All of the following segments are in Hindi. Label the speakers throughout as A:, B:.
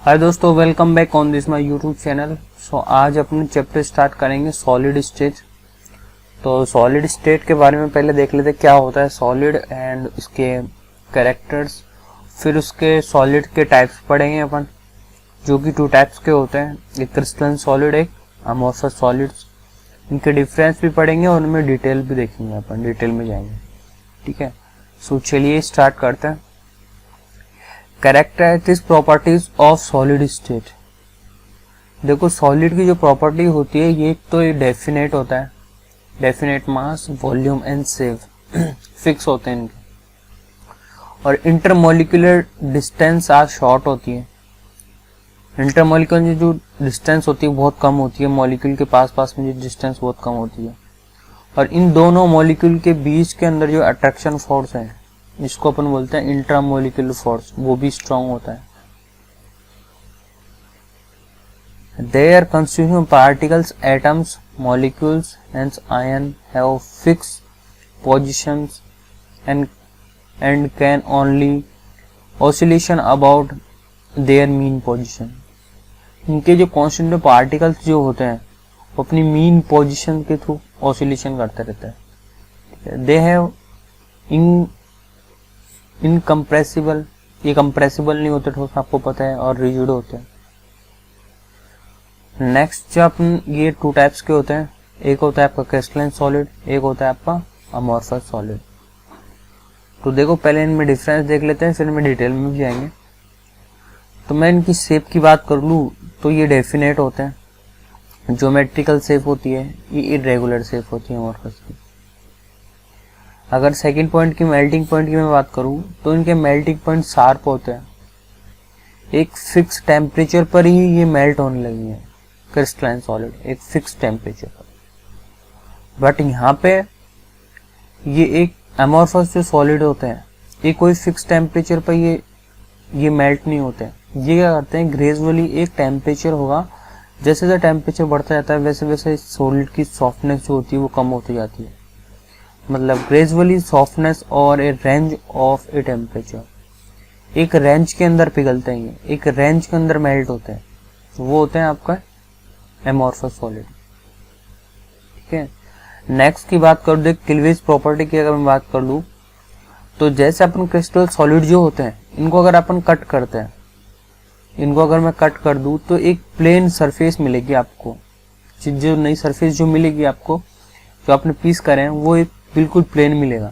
A: हाय दोस्तों, welcome back on this my YouTube channel. So आज अपने चैप्टर स्टार्ट करेंगे सॉलिड स्टेट। तो सॉलिड स्टेट के बारे में पहले देख लेते क्या होता है सॉलिड एंड इसके कैरेक्टर्स। फिर उसके सॉलिड के टाइप्स पढ़ेंगे अपन, जो कि 2 टाइप्स के होते हैं, एक क्रिस्टलाइन सॉलिड, एक अमोर्फस सॉलिड्स। इनके डिफरेंस भी पढ़ेंगे और उनमें डिटेल भी देखेंगे, अपन डिटेल में जाएंगे। ठीक है, सो चलिए स्टार्ट करते हैं। Characteristic properties of solid state. देखो सॉलिड की जो प्रॉपर्टी होती है, ये तो डेफिनेट होता है, definite mass, volume and shape fix होते हैं इनके। और इंटरमोलिकुलर डिस्टेंस आज शॉर्ट होती है। इंटरमोलिकुलर जो डिस्टेंस होती है बहुत कम होती है, मॉलिक्यूल के पास में जो डिस्टेंस बहुत कम होती है। और इन दोनों मॉलिक्यूल के बीच के अंदर जो अट्रैक्शन फोर्स है, इसको अपन बोलते हैं इंट्रामोलिकुलर फोर्स, वो भी स्ट्रांग होता है। Their constituent particles, atoms, molecules, and ion have fixed positions and can only oscillation about their mean position. इनके जो constituent particles जो होते हैं वो अपनी mean position के थ्रू oscillation करते रहते हैं। They have इनकम्प्रेसिबल, ये कंप्रेसिबल नहीं होते ठोस, आपको पता है, और रिजिड होते हैं। नेक्स्ट जो अपन ये 2 टाइप्स के होते हैं, एक होता है आपका क्रिस्टलाइन सॉलिड, एक होता है आपका अमोर्फस सॉलिड। तो देखो पहले इनमें डिफरेंस देख लेते हैं, फिर इनमें डिटेल में भी जाएंगे। तो मैं इनकी शेप की बात कर लूँ तो ये डेफिनेट होते हैं, ज्योमेट्रिकल शेप होती है, ये इरेगुलर शेप होती है अमोर्फस की। अगर सेकंड पॉइंट की, मेल्टिंग पॉइंट की मैं बात करूं तो इनके मेल्टिंग पॉइंट शार्प होते हैं, एक फिक्स टेम्परेचर पर ही ये मेल्ट होने लगी है क्रिस्टलाइन सॉलिड, एक फिक्स टेम्परेचर पर। बट यहाँ पे ये एक अमोर्फस जो सॉलिड होते हैं, ये कोई फिक्स टेम्परेचर पर ये मेल्ट नहीं होते हैं। ये क्या करते हैं, ग्रेजुअली एक टेम्परेचर होगा, जैसे जैसे टेम्परेचर बढ़ता जाता है वैसे वैसे सॉलिड की सॉफ्टनेस जो होती है वो कम होती जाती है। मतलब ग्रेजुअली सॉफ्टनेस और ए रेंज ऑफ ए टेम्परेचर, एक रेंज के अंदर पिघलते हैं, ये एक रेंज के अंदर मेल्ट होते हैं, वो होते हैं आपका एमोर्फस सॉलिड। ठीक है, नेक्स्ट की बात कर दे क्लीवेज प्रॉपर्टी की अगर मैं बात कर लूँ तो जैसे अपन क्रिस्टल सॉलिड जो होते हैं, इनको अगर अपन कट करते हैं, इनको अगर मैं कट कर दूं तो एक प्लेन सरफेस मिलेगी आपको। जो नई सरफेस जो मिलेगी आपको, जो आपने पीस करे हैं वो एक बिल्कुल प्लेन मिलेगा।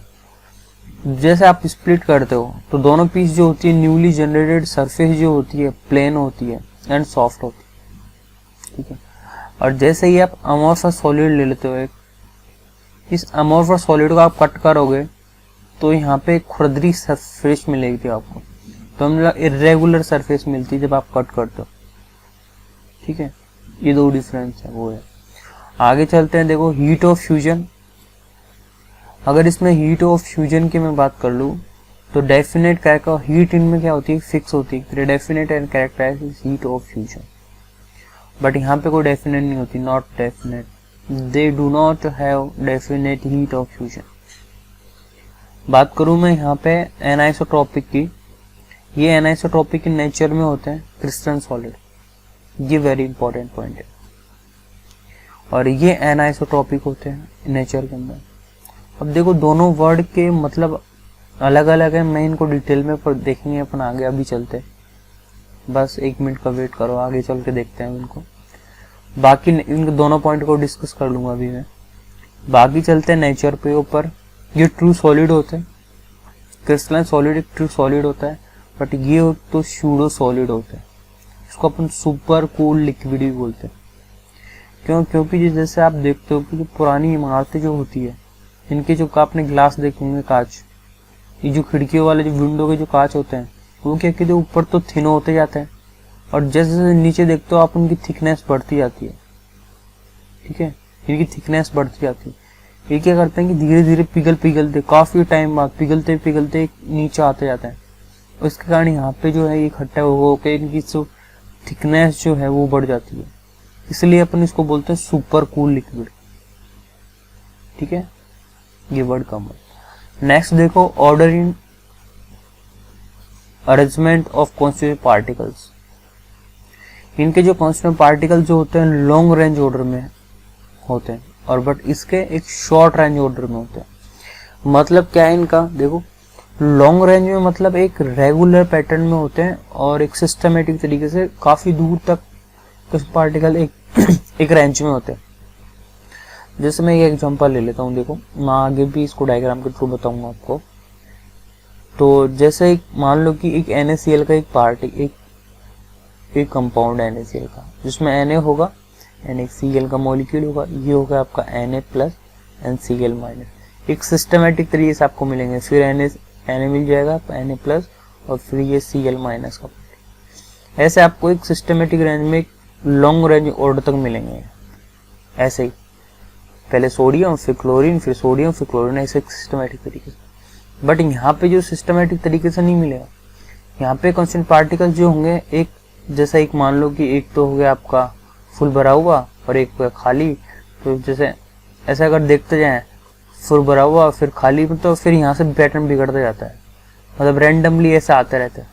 A: जैसे आप स्प्लिट करते हो तो दोनों पीस जो होती है, न्यूली जनरेटेड सरफेस जो होती है प्लेन होती है एंड सॉफ्ट होती है। ठीक है, और जैसे ही आप अमोर्फस सॉलिड ले लेते हो, एक इस अमोर्फस सॉलिड को आप कट करोगे तो यहाँ पे एक खुरदरी सरफेस मिलेगी आपको, तो हम इरेगुलर सरफेस मिलती है जब आप कट करते हो। ठीक है, ये 2 डिफरेंस है, वो है। आगे चलते हैं, देखो हीट ऑफ फ्यूजन। अगर इसमें हीट ऑफ फ्यूजन की मैं बात कर लूँ तो डेफिनेट कैरेक्टर हीट इनमें क्या होती है, फिक्स होती है, definite and characterise heat of fusion. But यहाँ पे कोई डेफिनेट नहीं होती, not definite, they do not have definite heat of fusion. बात करूँ मैं यहाँ पे एनाइसोट्रॉपिक की, ये एनाइसोट्रॉपिक इन नेचर में होते हैं क्रिस्टलाइन सॉलिड, ये वेरी इंपॉर्टेंट पॉइंट है। और ये एनाइसोट्रॉपिक होते हैं नेचर के अंदर। अब देखो दोनों वर्ड के मतलब अलग अलग है, मैं इनको डिटेल में देखेंगे अपन आगे, अभी चलते बस 1 मिनट का वेट करो, आगे चल के देखते हैं इनको। बाकी इन दोनों पॉइंट को डिस्कस कर लूंगा अभी मैं। बाकी चलते हैं नेचर पे ऊपर। ये ट्रू सॉलिड होते हैं, क्रिस्टलाइन सॉलिड एक ट्रू सॉलिड होता है, बट ये तो सूडो सॉलिड होते हैं, इसको अपन सुपर कूल लिक्विड भी बोलते हैं। क्यों? क्योंकि जैसे आप देखते हो कि जो पुरानी इमारतें जो होती है, इनके जो आपने ग्लास देखे होंगे, कांच, ये जो खिड़कियों वाले जो विंडो के जो कांच होते हैं, वो क्या कहते हैं, ऊपर तो थिन होते जाते हैं और जैसे जैसे नीचे देखते हो आप उनकी थिकनेस बढ़ती जाती है। ठीक है, इनकी थिकनेस बढ़ती जाती है। ये क्या करते हैं कि धीरे धीरे पिघलते काफी टाइम बाद पिघलते नीचे आते जाते हैं। उसके कारण यहाँ पे जो है ये इकट्ठा होकर इनकी जो थिकनेस जो है वो बढ़ जाती है, इसलिए अपन इसको बोलते हैं सुपर कूल लिक्विड। ठीक है, ये वर्ड कम है। नेक्स्ट देखो order in arrangement of constituent particles. इनके जो कांस्टेंट पार्टिकल जो होते हैं लॉन्ग रेंज ऑर्डर में होते हैं, और बट इसके एक शॉर्ट रेंज ऑर्डर में होते हैं। मतलब क्या है इनका, देखो लॉन्ग रेंज में मतलब एक रेगुलर पैटर्न में होते हैं और एक सिस्टमेटिक तरीके से काफी दूर तक कुछ पार्टिकल एक रेंज में होते हैं। जैसे मैं ये एग्जांपल ले लेता हूँ, देखो मैं आगे भी इसको डायग्राम के थ्रू बताऊंगा आपको। तो जैसे एक मान लो कि एक NaCl का एक पार्ट, एक कंपाउंड है NaCl का, जिसमें Na होगा, NaCl का मॉलिक्यूल होगा, ये होगा आपका Na प्लस NCl माइनस। एक सिस्टमेटिक तरीके से आपको मिलेंगे, फिर Na मिल जाएगा Na प्लस और फिर ये Cl माइनस का। ऐसे आपको एक सिस्टमेटिक रेंज में लॉन्ग रेंज ऑर्डर तक मिलेंगे। ऐसे ही पहले सोडियम फिर क्लोरीन फिर सोडियम फिर क्लोरीन, ऐसे सिस्टमेटिक तरीके से। बट यहाँ पे जो सिस्टमेटिक तरीके से नहीं मिलेगा, यहाँ पे कांस्टेंट पार्टिकल जो होंगे एक जैसा, एक मान लो कि एक तो हो गया आपका फुल भरा हुआ और एक खाली। तो जैसे ऐसा अगर देखते जाएं, फुल भरा हुआ फिर खाली, तो फिर यहाँ से पैटर्न बिगड़ता जाता है, मतलब रैंडमली ऐसे आते रहते हैं।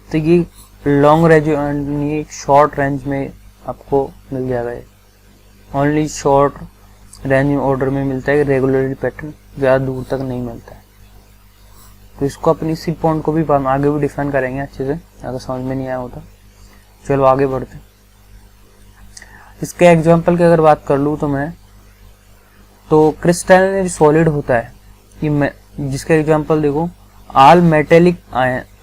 A: तो ये लॉन्ग रेंज ये शॉर्ट रेंज में आपको मिल जाएगा, ये ओनली शॉर्ट रेंज ऑर्डर में मिलता है, रेगुलरली पैटर्न ज़्यादा दूर तक नहीं मिलता है। तो इसको अपनी इसी पॉइंट को भी आगे भी डिफाइन करेंगे अच्छे से, अगर समझ में नहीं आया होता। चलो आगे बढ़ते हैं। इसके एग्जांपल की अगर बात कर लूँ तो मैं, तो क्रिस्टलाइन सॉलिड होता है ये, जिसका एग्जांपल देखो all metallic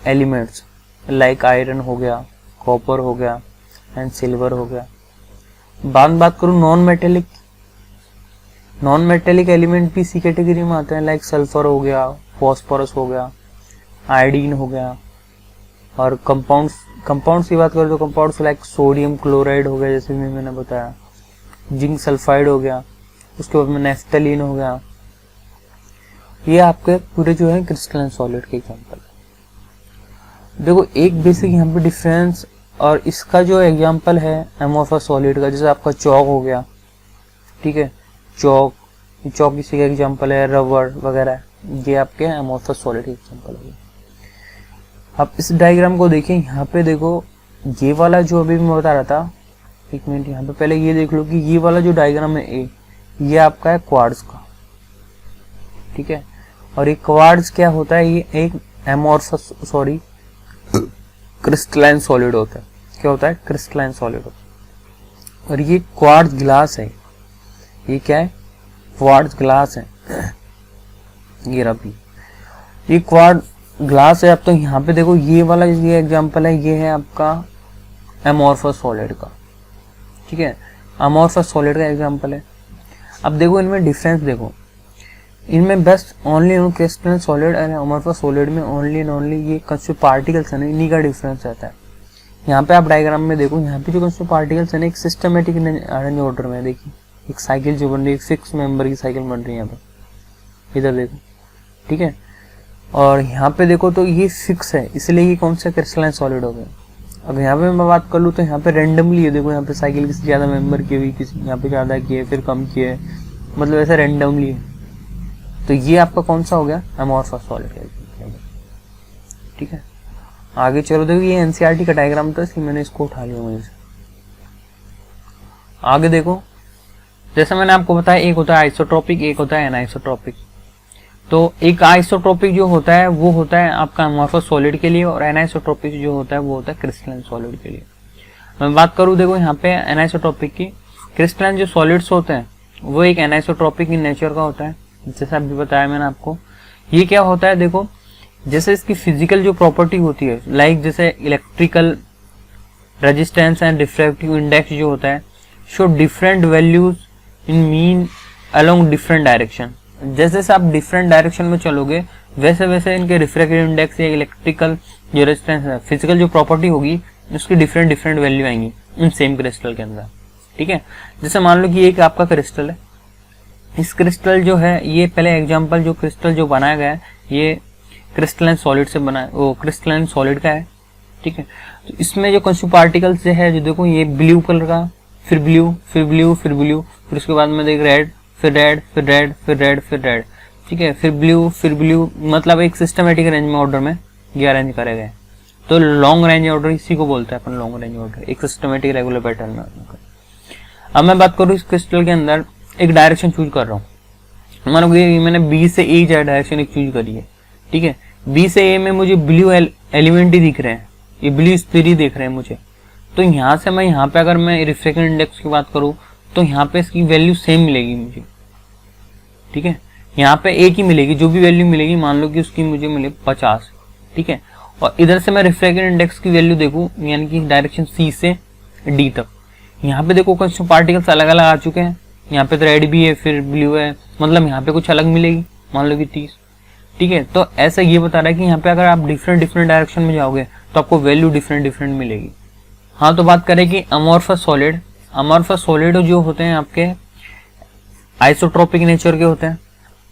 A: elements like iron हो गया, कॉपर हो गया एंड सिल्वर हो गया। बात करूँ नॉन मेटेलिक एलिमेंट भी इसी कैटेगरी में आते हैं, लाइक सल्फर हो गया, फॉस्फोरस हो गया, आयोडीन हो गया। और कंपाउंड्स की बात करें तो कंपाउंड्स लाइक सोडियम क्लोराइड हो गया, जैसे भी मैंने बताया, जिंक सल्फाइड हो गया, उसके बाद में नेफ्थलीन हो गया। ये आपके पूरे जो है क्रिस्टलाइन सॉलिड के एग्जांपल। देखो एक बेसिक यहाँ पे डिफरेंस, और इसका जो एग्जांपल है एमोर्फस सॉलिड का, जैसे आपका चौक हो गया, ठीक है, चौक इसी का एग्जांपल है, रबर वगैरह, ये आपके एमोर्फस सॉलिड के एग्जांपल हो गए। अब इस डायग्राम को देखें, यहाँ पे देखो ये वाला जो अभी मैं बता रहा था, एक मिनट यहाँ पे पहले ये देख लो कि ये वाला जो डायग्राम है ये आपका है क्वार्ट्ज का, ठीक है। और ये क्वार्ट्ज क्या होता है, ये एक क्रिस्टलाइन सॉलिड होता है। क्या होता है? क्रिस्टलाइन सॉलिड होता है। और ये क्वार्ट्ज ग्लास है, ये क्या है? क्वार्ट्ज ग्लास है, ये रबी, ये क्वार्ट्ज ग्लास है। अब तो यहाँ पे देखो ये वाला ये एग्जांपल है, ये है आपका एमोर्फस सॉलिड का, ठीक है, एमोर्फस सॉलिड का एग्जांपल है। अब देखो इनमें डिफरेंस देखो, इनमें बस ओनली क्रिस्टलाइन सॉलिड और एमोर्फस सॉलिड में ओनली एंड ओनली ये कंस्टिट्यूट पार्टिकल्स है, इन्हीं का डिफरेंस रहता है। यहाँ पे आप डायग्राम में देखो, यहाँ पे जो कंस्टिट्यूट पार्टिकल्स है एक सिस्टमेटिक अरेंज ऑर्डर में, देखिए एक साइकिल जो बन रही है, एक फिक्स मेंबर की साइकिल बन रही है यहाँ पे, इधर देखो, ठीक है। और यहाँ पे देखो तो ये फिक्स है, इसलिए ये कौन सा क्रिस्टलाइन सॉलिड हो गया। अब यहाँ पे मैं बात कर लूँ तो यहाँ पे रेंडमली है, देखो यहाँ पे साइकिल किसी ज़्यादा मेंबर की हुई, किसी यहाँ पे ज़्यादा की है, फिर कम की है, मतलब ऐसा रेंडमली है। तो ये आपका कौन सा हो गया? एमोर्फस सॉलिड, ठीक है। आगे चलो, देखो ये एनसीईआरटी का डायग्राम था, इसलिए मैंने इसको उठा लिया वहीं से। आगे देखो, जैसे मैंने आपको बताया, एक होता है आइसोट्रोपिक, एक होता है एनाइसोट्रोपिक। तो एक आइसोट्रोपिक जो होता है वो होता है आपका एमोर्फस सॉलिड के लिए, और एनाइसोट्रोपिक जो होता है वो होता है क्रिस्टलाइन सॉलिड के लिए। मैं बात करूँ देखो यहाँ पे एनाइसोट्रोपिक की, क्रिस्टलाइन जो सॉलिड्स होते हैं वो एक एनाइसोट्रोपिक इन नेचर का होता है, जैसा अभी बताया मैंने आपको। ये क्या होता है देखो, जैसे इसकी फिजिकल जो प्रॉपर्टी होती है, लाइक जैसे electrical resistance and refractive index जो होता है, show different values in mean along different direction. जैसे जैसे आप डिफरेंट डायरेक्शन में चलोगे वैसे वैसे इनके रिफ्रैक्टिव इंडेक्स या इलेक्ट्रिकल जो रेजिस्टेंस है, फिजिकल जो प्रॉपर्टी होगी, उसकी डिफरेंट डिफरेंट वैल्यू आएंगी इन सेम क्रिस्टल के अंदर, ठीक है। जैसे मान लो कि एक आपका क्रिस्टल है, इस क्रिस्टल जो है, ये पहले एग्जांपल जो क्रिस्टल जो बनाया गया है ये क्रिस्टलाइन सॉलिड से बना है, वो क्रिस्टलाइन सॉलिड का है, ठीक है। तो इसमें जो कंस्टिट्यूट पार्टिकल्स जो है, जो देखो ये ब्लू कलर का, फिर ब्लू, फिर ब्लू, फिर ब्लू, फिर उसके बाद में देख रेड, फिर रेड, फिर रेड, फिर रेड, फिर रेड, ठीक है, फिर ब्लू, फिर ब्लू, मतलब एक सिस्टमेटिक रेंज में ऑर्डर में ये अरेंज करे गए। तो लॉन्ग रेंज ऑर्डर इसी को बोलते हैं अपन, लॉन्ग रेंज ऑर्डर, एक सिस्टमेटिक रेगुलर पैटर्न में। अब मैं बात करूँ इस क्रिस्टल के अंदर एक डायरेक्शन चूज कर रहा हूँ, मान लो मैंने बी से ए डायरेक्शन एक चूज करी है, ठीक है। बी से ए में मुझे ब्लू एलिमेंट ही दिख रहे हैं, ये ब्लू स्पीड ही दिख रहे हैं मुझे। तो यहाँ से मैं यहाँ पे अगर मैं रिफ्रैक्शन इंडेक्स की बात करूँ तो यहाँ पे इसकी वैल्यू सेम मिलेगी मुझे, ठीक है। यहाँ पे एक ही मिलेगी, जो भी वैल्यू मिलेगी मान लो कि उसकी मुझे मिले 50, ठीक है। और इधर से मैं रिफ्रैक्शन इंडेक्स की वैल्यू देखूँ, यानी कि डायरेक्शन सी से डी तक, यहाँ पे देखो कुछ पार्टिकल्स अलग अलग आ चुके हैं, यहाँ पे तो रेड भी है फिर ब्लू है, मतलब यहाँ पे कुछ अलग मिलेगी, मान लो कि 30, ठीक है। तो ऐसा ये बता रहा है कि यहाँ पे अगर आप डिफरेंट डायरेक्शन में जाओगे तो आपको वैल्यू डिफरेंट मिलेगी। हाँ, तो बात करें कि अमॉर्फस सॉलिड, अमॉर्फस सॉलिड जो होते हैं आपके आइसोट्रोपिक नेचर के होते हैं,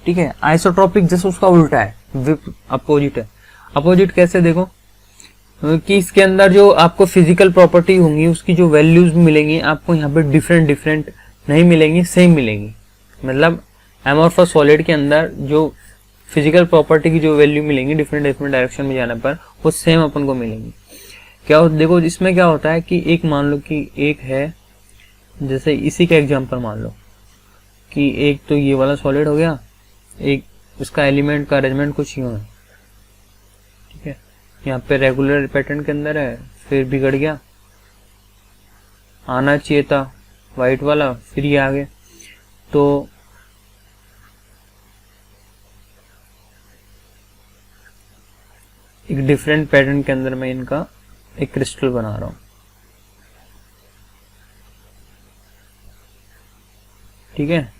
A: ठीक है। आइसोट्रोपिक जैसे उसका उल्टा है, अपोजिट है। अपोजिट कैसे देखो कि इसके अंदर जो आपको फिजिकल प्रॉपर्टी होंगी उसकी जो वैल्यूज मिलेंगी आपको यहाँ पे डिफरेंट नहीं मिलेंगी, सेम मिलेंगी। मतलब एमॉर्फस सॉलिड के अंदर जो फिजिकल प्रॉपर्टी की जो वैल्यू मिलेंगी डिफरेंट डायरेक्शन में जाने पर वो सेम अपन को मिलेंगी। क्या देखो इसमें क्या होता है कि एक मान लो कि एक है, जैसे इसी का एग्जांपल मान लो कि एक तो ये वाला सॉलिड हो गया, एक उसका एलिमेंट का अरेंजमेंट कुछ यूं है, ठीक है। यहाँ पे रेगुलर पैटर्न के अंदर है, फिर बिगड़ गया, आना चाहिए था वाइट वाला, फिर ये आ गया। तो एक डिफरेंट पैटर्न के अंदर मैं इनका एक क्रिस्टल बना रहा हूं, ठीक है।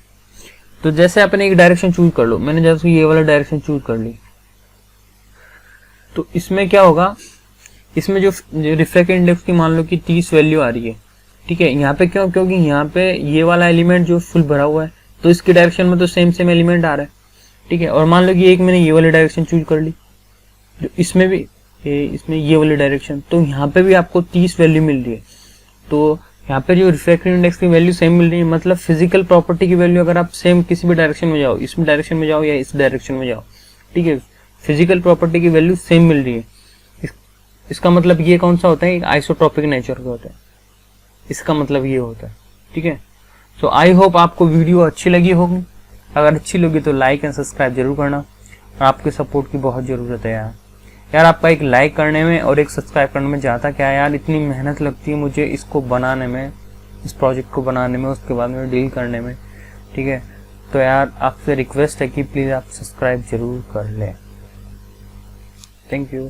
A: तो जैसे आपने एक डायरेक्शन चूज कर लो, मैंने जैसे ये वाला डायरेक्शन चूज कर ली, तो इसमें क्या होगा, इसमें जो रिफ्रैक्शन इंडेक्स की मान लो कि 30 वैल्यू आ रही है, ठीक है। यहाँ पे क्यों, क्योंकि यहाँ पे ये वाला एलिमेंट जो फुल भरा हुआ है तो इसकी डायरेक्शन में तो सेम एलिमेंट आ रहा है, ठीक है। और मान लो कि एक मैंने ये वाली डायरेक्शन चूज कर ली, जो इसमें भी इसमें ये वाली डायरेक्शन, तो यहाँ पे भी आपको 30 वैल्यू मिल रही है। तो यहाँ पे जो रिफ्रैक्शन इंडेक्स की वैल्यू सेम मिल रही है, मतलब फिजिकल प्रॉपर्टी की वैल्यू अगर आप सेम किसी भी डायरेक्शन में जाओ, इस डायरेक्शन में जाओ या इस डायरेक्शन में जाओ, ठीक है, फिजिकल प्रॉपर्टी की वैल्यू सेम मिल रही है। इसका मतलब ये कौन सा होता है, एक आइसोट्रोपिक नेचर का होता है, इसका मतलब ये होता है, ठीक है। सो आई होप आपको वीडियो अच्छी लगी होगी, अगर अच्छी लगी तो लाइक एंड सब्सक्राइब जरूर करना, और आपके सपोर्ट की बहुत ज़रूरत है यार आपका एक लाइक करने में और एक सब्सक्राइब करने में ज़्यादा क्या है यार, इतनी मेहनत लगती है मुझे इसको बनाने में, इस प्रोजेक्ट को बनाने में, उसके बाद में डील करने में, ठीक है। तो यार आपसे रिक्वेस्ट है कि प्लीज़ आप सब्सक्राइब जरूर कर लें। Thank you.